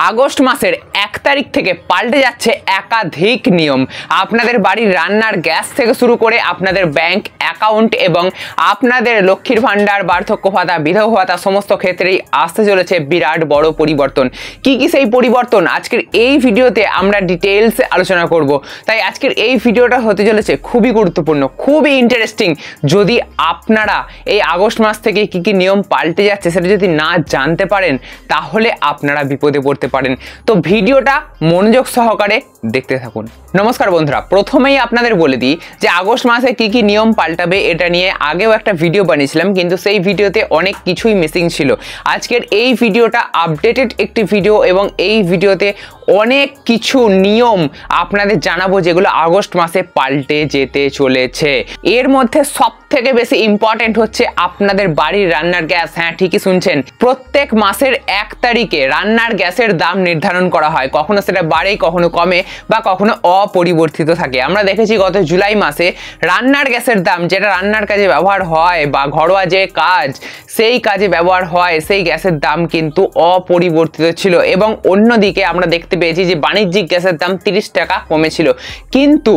August মাসের 1 তারিখ থেকে পাল্টে যাচ্ছে একাধিক নিয়ম। আপনাদের বাড়ির রান্নার গ্যাস থেকে শুরু করে আপনাদের ব্যাংক অ্যাকাউন্ট এবং আপনাদের লক্ষ্মীর ভাণ্ডার, বার্ধক্য ভাতা, বিধবা ভাতা সমস্ত ক্ষেত্রেই আসতে চলেছে বিরাট বড় পরিবর্তন। কি কি সেই পরিবর্তন আজকের এই ভিডিওতে আমরা ডিটেইলসে আলোচনা করব। তাই আজকের এই ভিডিওটা হতে চলেছে খুবই গুরুত্বপূর্ণ, খুবই ইন্টারেস্টিং। যদি আপনারা এই আগস্ট মাস থেকে কি কি নিয়ম পাল্টে যাচ্ছে সেটা যদি না জানতে পারেন তাহলে আপনারা বিপদে পড়তে পারেন। তো ভিডিওটা মনোযোগ সহকারে দেখতে থাকুন। নমস্কার বন্ধুরা, প্রথমেই আপনাদের বলে দিই যে আগস্ট মাসে কি কি নিয়ম পাল্টাবে এটা নিয়ে আগেও একটা ভিডিও বানিয়েছিলাম, কিন্তু সেই ভিডিওতে অনেক কিছুই মিসিং ছিল। আজকের এই ভিডিওটা আপডেটেড একটি ভিডিও এবং এই ভিডিওতে অনেক কিছু নিয়ম আপনাদের জানাবো যেগুলো আগস্ট মাসে পাল্টে যেতে চলেছে। এর মধ্যে সব থেকে বেশি ইম্পর্টেন্ট হচ্ছে আপনাদের বাড়ির রান্নার গ্যাস। হ্যাঁ, ঠিকই শুনছেন, প্রত্যেক মাসের 1 তারিখে রান্নার গ্যাসের দাম নির্ধারণ করা হয়। কখনো সেটা বাড়ে, কখনো কমে বা কখনো অপরিবর্তিত থাকে। আমরা দেখেছি গত জুলাই মাসে রান্নার গ্যাসের দাম, যেটা রান্নার কাজে ব্যবহার হয় বা ঘরোয়া যে কাজ সেই কাজে ব্যবহার হয়, সেই গ্যাসের দাম কিন্তু অপরিবর্তিত ছিল। এবং অন্যদিকে আমরা দেখতে পেয়েছি যে বাণিজ্যিক গ্যাসের দাম 30 টাকা কমেছিল। কিন্তু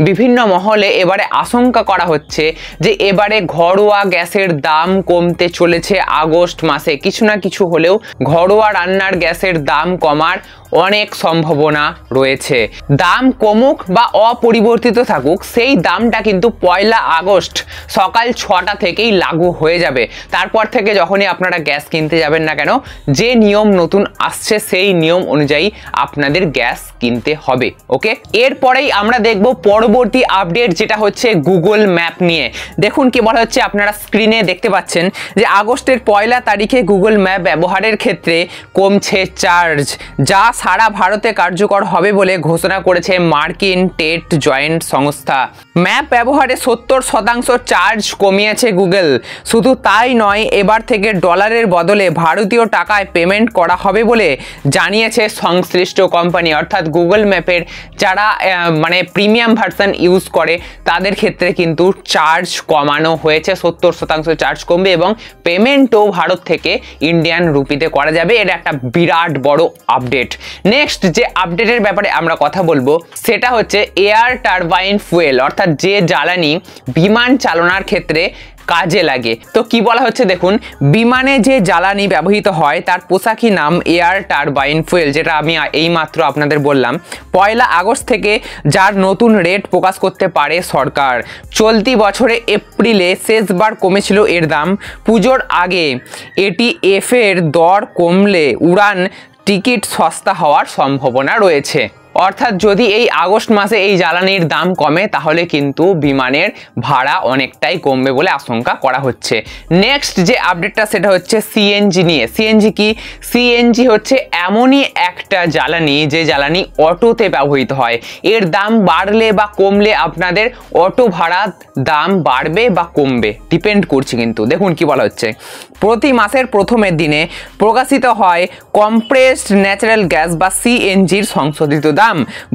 বিভিন্ন মহলে এবারে আশঙ্কা করা হচ্ছে যে এবারে ঘরোয়া গ্যাসের দাম কমতে চলেছে আগস্ট মাসে। কিছু না কিছু হলেও ঘরোয়া রান্নার গ্যাসের দাম কমার অনেক সম্ভাবনা রয়েছে। দাম কমুক বা অপরিবর্তিত থাকুক, সেই দামটা কিন্তু 1 আগস্ট সকাল 6টা থেকেই লাগু হয়ে যাবে। তারপর থেকে যখনই আপনারা গ্যাস কিনতে যাবেন না কেন, যে নিয়ম নতুন আসছে সেই নিয়ম অনুযায়ী আপনাদের গ্যাস কিনতে হবে। ওকে, এরপরেই আমরা দেখব পরবর্তী আপডেট, যেটা হচ্ছে গুগল ম্যাপ নিয়ে। দেখুন কি বলা হচ্ছে, আপনারা স্ক্রিনে দেখতে পাচ্ছেন যে আগস্টের 1 তারিখে গুগল ম্যাপ ব্যবহারের ক্ষেত্রে কমছে চার্জ, যা সারা ভারতে কার্যকর হবে বলে ঘোষণা করেছে মার্কিন টেট জয়েন্ট সংস্থা। ম্যাপ ব্যবহারে 70% চার্জ কমিয়েছে গুগল। শুধু তাই নয়, এবার থেকে ডলারের বদলে ভারতীয় টাকায় পেমেন্ট করা হবে বলে জানিয়েছে সংশ্লিষ্ট কোম্পানি। অর্থাৎ গুগল ম্যাপের যারা প্রিমিয়াম ভার্সন ইউজ করে তাদের ক্ষেত্রে কিন্তু চার্জ কমানো হয়েছে, 70% চার্জ কমবে এবং পেমেন্টও ভারত থেকে ইন্ডিয়ান রুপিতে করা যাবে। এটা একটা বিরাট বড় আপডেট। নেক্সট যে আপডেটের ব্যাপারে আমরা কথা বলবো সেটা হচ্ছে এয়ার টারবাইন ফুয়েল, অর্থাৎ যে জ্বালানি বিমান চালনার ক্ষেত্রে কাজে লাগে। তো কি বলা হচ্ছে দেখুন, বিমানে যে জ্বালানি ব্যবহৃত হয় তার পোশাকি নাম এয়ার টারবাইন ফুয়েল, যেটা আমি এইমাত্র আপনাদের বললাম। 1 আগস্ট থেকে যার নতুন রেট প্রকাশ করতে পারে সরকার। চলতি বছরে এপ্রিলে শেষবার কমেছিল এর দাম। পুজোর আগে এটিএফ এর দর কমলে উড়ান টিকিট সস্তা হওয়ার সম্ভাবনা রয়েছে। অর্থাৎ যদি এই আগস্ট মাসে এই জ্বালানির দাম কমে তাহলে কিন্তু বিমানের ভাড়া অনেকটাই কমবে বলে আশঙ্কা করা হচ্ছে। নেক্সট যে আপডেটটা সেটা হচ্ছে সিএনজি নিয়ে। সিএনজি কি? সিএনজি হচ্ছে এমনই একটা জ্বালানি যে জ্বালানি অটোতে ব্যবহৃত হয়। এর দাম বাড়লে বা কমলে আপনাদের অটো ভাড়ার দাম বাড়বে বা কমবে, ডিপেন্ড করছে। কিন্তু দেখুন কি বলা হচ্ছে, প্রতি মাসের প্রথমের দিনে প্রকাশিত হয় কম্প্রেসড ন্যাচারাল গ্যাস বা সিএনজির সংশোধিত দাম।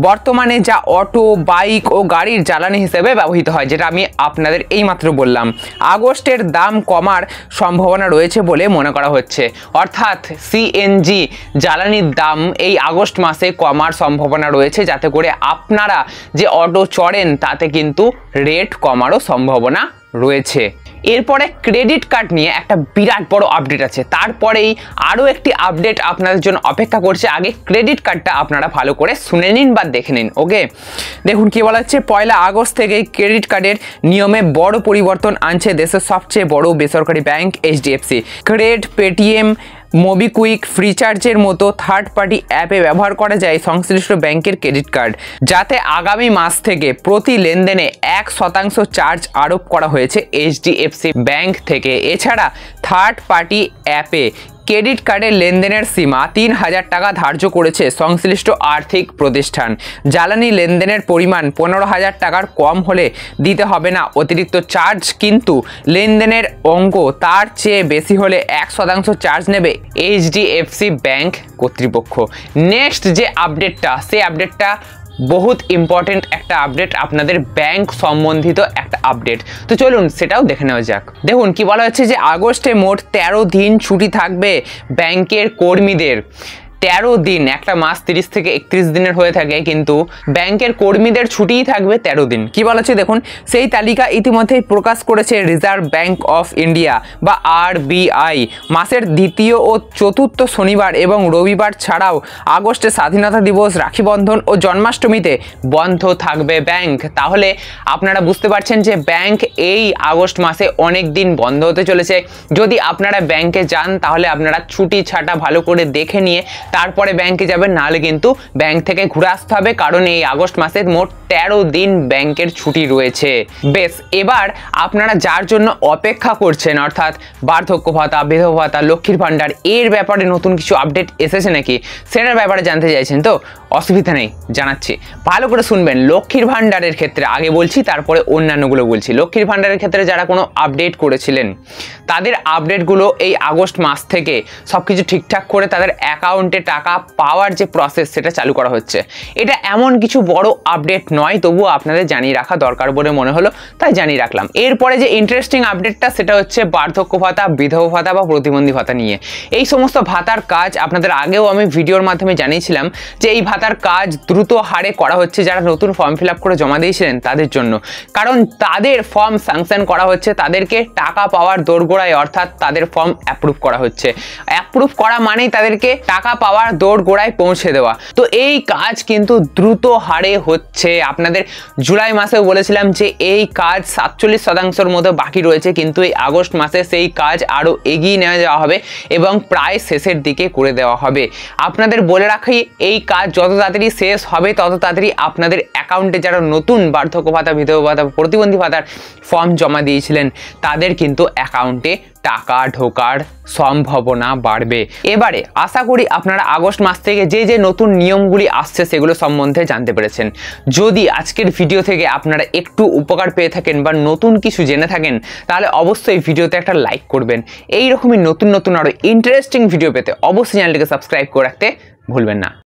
বর্তমানে যা অটো, বাইক ও গাড়ির জ্বালানি হিসেবে ব্যবহৃত হয়, যেটা আমি আপনাদের এইমাত্র বললাম। আগস্টের দাম কমার সম্ভাবনা রয়েছে বলে মনে করা হচ্ছে। অর্থাৎ সিএনজি জ্বালানির দাম এই আগস্ট মাসে কমার সম্ভাবনা রয়েছে, যাতে করে আপনারা যে অটো চড়েন তাতে কিন্তু রেট কমারও সম্ভাবনা রয়েছে। এরপরে ক্রেডিট কার্ড নিয়ে একটা বিরাট বড় আপডেট আছে। তারপরেই আরও একটি আপডেট আপনাদের জন্য অপেক্ষা করছে। আগে ক্রেডিট কার্ডটা আপনারা ভালো করে শুনে নিন বা দেখে নিন। ওকে, দেখুন কি বলা হচ্ছে, 1 আগস্ট থেকে ক্রেডিট কার্ডের নিয়মে বড় পরিবর্তন আনছে দেশের সবচেয়ে বড় বেসরকারি ব্যাংক এইচডিএফসি। ক্রেড, পেটিএম, মোবিকুইক, ফ্রিচার্জের মতো থার্ড পার্টি অ্যাপে ব্যবহার করা যায় সংশ্লিষ্ট ব্যাংকের ক্রেডিট কার্ড, যাতে আগামী মাস থেকে প্রতি লেনদেনে 1% চার্জ আরোপ করা হয়েছে এইচডিএফসি ব্যাংক থেকে। এছাড়া থার্ড পার্টি অ্যাপে ক্রেডিট কার্ডের লেনদেনের সীমা 3000 টাকা ধার্য করেছে সংশ্লিষ্ট আর্থিক প্রতিষ্ঠান। জ্বালানি লেনদেনের পরিমাণ 15,000 টাকার কম হলে দিতে হবে না অতিরিক্ত চার্জ, কিন্তু লেনদেনের অঙ্ক তার চেয়ে বেশি হলে 1% চার্জ নেবে এইচডিএফসি ব্যাংক কর্তৃপক্ষ। নেক্সট যে আপডেটটা, সেই আপডেটটা बहुत ইম্পর্টেন্ট একটা আপডেট, আপনাদের ব্যাংক সম্বন্ধিত একটা আপডেট। তো চলুন সেটাও দেখে নেওয়া যাক। দেখুন কি বলা হচ্ছে যে আগস্টে মোট 13 দিন ছুটি থাকবে ব্যাংকের কর্মীদের। 13 দিন, একটা মাস 30 থেকে 31 দিনের হয়ে থাকে, কিন্তু ব্যাংকের কর্মীদের ছুটিই থাকবে 13 দিন। কি বলা হচ্ছে দেখুন, সেই তালিকা ইতিমধ্যেই প্রকাশ করেছে রিজার্ভ ব্যাংক অফ ইন্ডিয়া বা RBI। মাসের দ্বিতীয় ও চতুর্থ শনিবার এবং রবিবার ছাড়াও আগস্টে স্বাধীনতা দিবস, রাখি বন্ধন ও জন্মাষ্টমীতে বন্ধ থাকবে ব্যাংক। তাহলে আপনারা বুঝতে পারছেন যে ব্যাংক এই আগস্ট মাসে অনেক দিন বন্ধ হতে চলেছে। যদি আপনারা ব্যাংকে যান তাহলে আপনারা ছুটি ছাটা ভালো করে দেখে নিয়ে তারপরে ব্যাংকে যাবেন, নাহলে কিন্তু ব্যাংক থেকে ঘুরে আসতে হবে, কারণ এই আগস্ট মাসে মোট 13 দিন ব্যাংকের ছুটি রয়েছে। বেশ, এবার আপনারা যার জন্য অপেক্ষা করছেন, অর্থাৎ বার্ধক্য ভাতা, বিধবা ভাতা, লক্ষ্মীর ভাণ্ডার, এর ব্যাপারে নতুন কিছু আপডেট এসেছে নাকি সেটার ব্যাপারে জানতে চাইছেন তো অসুবিধা নেই, জানাচ্ছি, ভালো করে শুনবেন। লক্ষ্মীর ভাণ্ডারের ক্ষেত্রে আগে বলছি, তারপরে অন্যান্যগুলো বলছি। লক্ষ্মীর ভাণ্ডারের ক্ষেত্রে যারা কোনো আপডেট করেছিলেন তাদের আপডেটগুলো এই আগস্ট মাস থেকে সবকিছু ঠিকঠাক করে তাদের অ্যাকাউন্টে টাকা পাওয়ার যে প্রসেস সেটা চালু করা হচ্ছে। এটা এমন কিছু বড় আপডেট নয়, তবুও আপনাদের জানিয়ে রাখা দরকার বলে মনে হলো, তাই জানিয়ে রাখলাম। এরপরে যে ইন্টারেস্টিং আপডেটটা সেটা হচ্ছে বার্ধক্য ভাতা, বিধবা ভাতা বা প্রতিবন্ধী ভাতা নিয়ে। এই সমস্ত ভাতার কাজ আপনাদের আগেও আমি ভিডিওর মাধ্যমে জানিয়েছিলাম যে এই ভাতার কাজ দ্রুত হারে করা হচ্ছে যারা নতুন ফর্ম ফিল আপ করে জমা দিয়েছিলেন তাদের জন্য, কারণ তাদের ফর্ম স্যাংশন করা হচ্ছে, তাদেরকে টাকা পাওয়ার দোরগোড়ায়, অর্থাৎ তাদের ফর্ম অ্যাপ্রুভ করা হচ্ছে। অ্যাপ্রুভ করা মানেই তাদেরকে টাকা পাওয়ার দোরগোড়ায় পৌঁছে দেওয়া। তো এই কাজ কিন্তু দ্রুত হারে হচ্ছে। আপনাদের জুলাই মাসেও বলেছিলাম যে এই কাজ 47% মতো বাকি রয়েছে, কিন্তু এই আগস্ট মাসে সেই কাজ আরও এগিয়ে নিয়ে যাওয়া হবে এবং প্রায় শেষের দিকে করে দেওয়া হবে। আপনাদের বলে রাখি, এই কাজ যত তাড়াতাড়ি শেষ হবে তত তাড়াতাড়ি আপনাদের অ্যাকাউন্টে যারা নতুন বার্ধক্য ভাতা, বিধবা ভাতা, প্রতিবন্ধী ভাতার ফর্ম জমা দিয়েছিলেন তাদের কিন্তু অ্যাকাউন্টে টাকা ঢোকার সম্ভাবনা বাড়বে। এবারে আশা করি আপনারা আগস্ট মাস থেকে যে যে নতুন নিয়মগুলি আসছে সেগুলো সম্বন্ধে জানতে পেরেছেন। যদি আজকের ভিডিও থেকে আপনারা একটু উপকার পেয়ে থাকেন বা নতুন কিছু জেনে থাকেন তাহলে অবশ্যই ভিডিওতে একটা লাইক করবেন। এই রকমই নতুন নতুন আরও ইন্টারেস্টিং ভিডিও পেতে অবশ্যই চ্যানেলটিকে সাবস্ক্রাইব করে রাখতে ভুলবেন না।